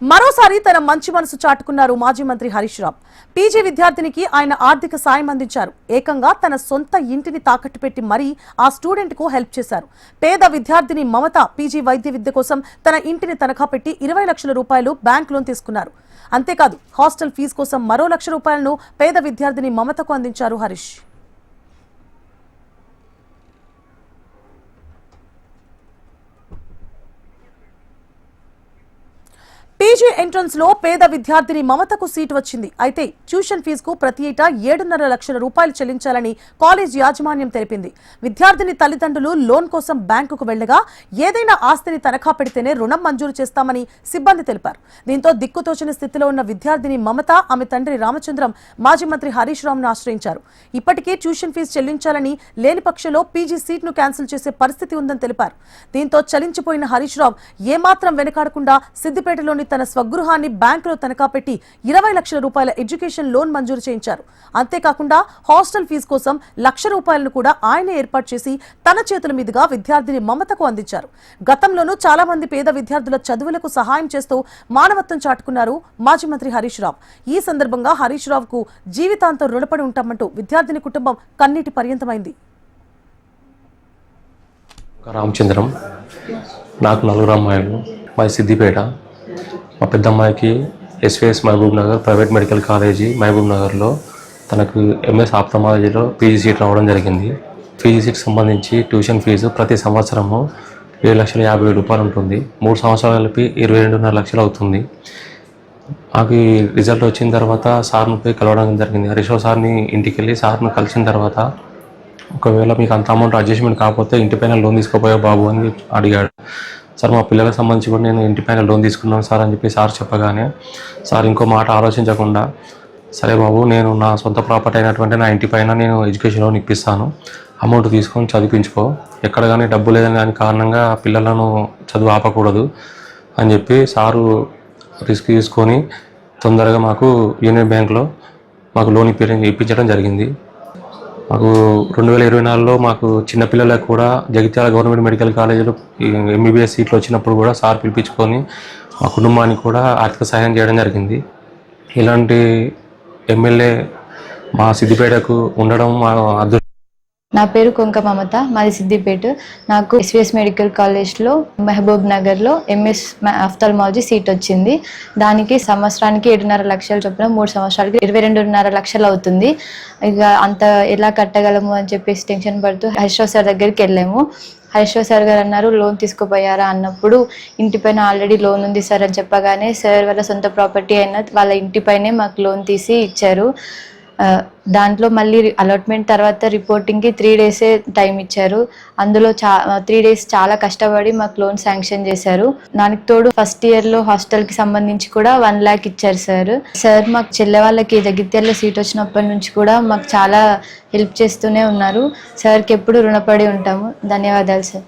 మరోసారి తన మంచి మనసు చాటుకున్నారు మాజీ మంత్రి హరీష్ రావు. పీజీ విద్యార్థినికి ఆయన ఆర్థిక సాయం అందించారు. ఏకంగా తన సొంత ఇంటిని తాకట్టు పెట్టి మరీ ఆ స్టూడెంట్ కు హెల్ప్ చేశారు. పేద విద్యార్థిని మమత పీజీ వైద్య విద్య కోసం తన ఇంటిని తనఖా పెట్టి 20 లక్షల రూపాయలు బ్యాంక్ లోన్ తీసుకున్నారు. అంతేకాదు హాస్టల్ ఫీజు కోసం మరో 1 లక్ష రూపాయలను పేద విద్యార్థిని మమతకు అందించారు హరీష్. పీజీ ఎంట్రన్స్ లో పేద విద్యార్థిని మమతకు సీటు వచ్చింది. అయితే ట్యూషన్ ఫీజుకు ప్రతి ఏటా 7.5 లక్షల రూపాయలు చెల్లించాలని కాలేజ్ యాజమాన్యం తెలిపింది. విద్యార్థిని తల్లిదండ్రులు లోన్ కోసం బ్యాంకుకు వెళ్లగా ఏదైనా ఆస్తిని తనఖా పెడితేనే రుణం మంజూరు చేస్తామని సిబ్బంది తెలిపారు. దీంతో దిక్కుతోచని స్థితిలో ఉన్న విద్యార్థిని మమత ఆమె తండ్రి రామచంద్రం మాజీ మంత్రి హరీష్ రావును ఆశ్రయించారు. ఇప్పటికే ట్యూషన్ ఫీజు చెల్లించాలని, లేని పక్షంలో పీజీ సీట్ను క్యాన్సిల్ చేసే పరిస్థితి ఉందని తెలిపారు. దీంతో చలించిపోయిన హరీష్ రావు ఏమాత్రం వెనకాడకుండా సిద్దిపేటలోని తన స్వగృహాన్ని బ్యాంకులో తనఖా పెట్టి 20 లక్షల రూపాయల ఎడ్యుకేషన్ లోన్ మంజూరు చేయించారు. అంతేకాకుండా హాస్టల్ ఫీజు కోసం 1 లక్ష రూపాయలను కూడా ఆయన ఏర్పాటు చేసి తన చేతుల మీదుగా విద్యార్థిని మమతకు అందించారు. గతంలోనూ చాలా మంది పేద విద్యార్థుల చదువులకు సహాయం చేస్తూ మానవత్వం చాటుకున్నారు మాజీ మంత్రి హరీష్ రావు. ఈ సందర్భంగా హరీష్ రావుకు జీవితాంతం రుణపడి ఉంటామంటూ విద్యార్థిని కుటుంబం కన్నీటి పర్యంతమైంది. రామచంద్రం, నాకు 4 అమ్మాయిలు, మాది సిద్దిపేట. మా పెద్దమ్మాయికి SVS Mahabubnagar private medical college మహబూబ్ నగర్లో తనకు ఎంఎస్ ఆప్థమాలజీలో పీజీ సీట్ రావడం జరిగింది. పీజీ సీట్కి సంబంధించి ట్యూషన్ ఫీజు ప్రతి సంవత్సరము 7,50,000 రూపాయలు ఉంటుంది. 3 సంవత్సరాలు కలిపి 22.5 లక్షలు అవుతుంది. నాకు ఈ రిజల్ట్ వచ్చిన తర్వాత సార్ను పోయి కలవడం జరిగింది. హరీష్ రావు సార్ని ఇంటికి వెళ్ళి సార్ను కలిసిన తర్వాత, ఒకవేళ మీకు అంత అమౌంట్ అడ్జస్ట్మెంట్ కాకపోతే ఇంటిపైన లోన్ తీసుకోపోయా బాబు అని అడిగాడు. సార్, మా పిల్లలకు సంబంధించి కూడా నేను ఇంటిపైన లోన్ తీసుకున్నాను సార్ అని చెప్పి సార్ చెప్పగానే, సార్ ఇంకో మాట ఆలోచించకుండా, సరే బాబు, నేను నా సొంత ప్రాపర్టీ అయినటువంటి నా ఇంటిపైన నేను ఎడ్యుకేషన్ లోన్ ఇప్పిస్తాను, అమౌంట్ తీసుకొని చదివించుకో, ఎక్కడ కానీ డబ్బు లేదని దాని కారణంగా పిల్లలను చదువు ఆపకూడదు అని చెప్పి సారు రిస్క్ తీసుకొని తొందరగా మాకు యూనియన్ బ్యాంక్లో మాకు లోన్ ఇప్పించడం జరిగింది. మాకు 2024లో మాకు చిన్నపిల్లలకు కూడా జగిత్యాల గవర్నమెంట్ మెడికల్ కాలేజీలో ఎంబీబీఎస్ సీట్లు వచ్చినప్పుడు కూడా సార్ పిలిపించుకొని మా కుటుంబానికి కూడా ఆర్థిక సహాయం చేయడం జరిగింది. ఇలాంటి ఎమ్మెల్యే మా సిద్దిపేటకు ఉండడం మా అదృష్టం. నా పేరు కొంక మమత, మాది సిద్దిపేట. నాకు ఎస్విఎస్ మెడికల్ కాలేజ్లో మహబూబ్ నగర్లో ఎంఎస్ ఆఫ్థాల్మాలజీ సీట్ వచ్చింది. దానికి సంవత్సరానికి 7.5 లక్షలు చొప్పున 3 సంవత్సరాలకి 22.5 లక్షలు అవుతుంది. ఇక అంత ఎలా కట్టగలము అని చెప్పేసి టెన్షన్ పడుతూ హరీష్ రావు సార్ దగ్గరికి వెళ్ళాము. హరీష్ రావు సార్ గారు అన్నారు, లోన్ తీసుకోపోయారా అన్నప్పుడు, ఇంటిపైన ఆల్రెడీ లోన్ ఉంది సార్ అని చెప్పగానే, సార్ వాళ్ళ సొంత ప్రాపర్టీ అయిన వాళ్ళ ఇంటిపైనే మాకు లోన్ తీసి ఇచ్చారు. దాంట్లో మళ్ళీ అలాట్మెంట్ తర్వాత రిపోర్టింగ్కి 3 డేసే టైం ఇచ్చారు. అందులో 3 డేస్ చాలా కష్టపడి మాకు లోన్ శాంక్షన్ చేశారు. దానికి తోడు ఫస్ట్ ఇయర్లో హాస్టల్కి సంబంధించి కూడా 1 lakh ఇచ్చారు సార్. సార్ మాకు చెల్లె వాళ్ళకి జగిత్యాలలో సీట్ వచ్చినప్పటి నుంచి కూడా మాకు చాలా హెల్ప్ చేస్తూనే ఉన్నారు. సార్కి ఎప్పుడు రుణపడి ఉంటాము. ధన్యవాదాలు సార్.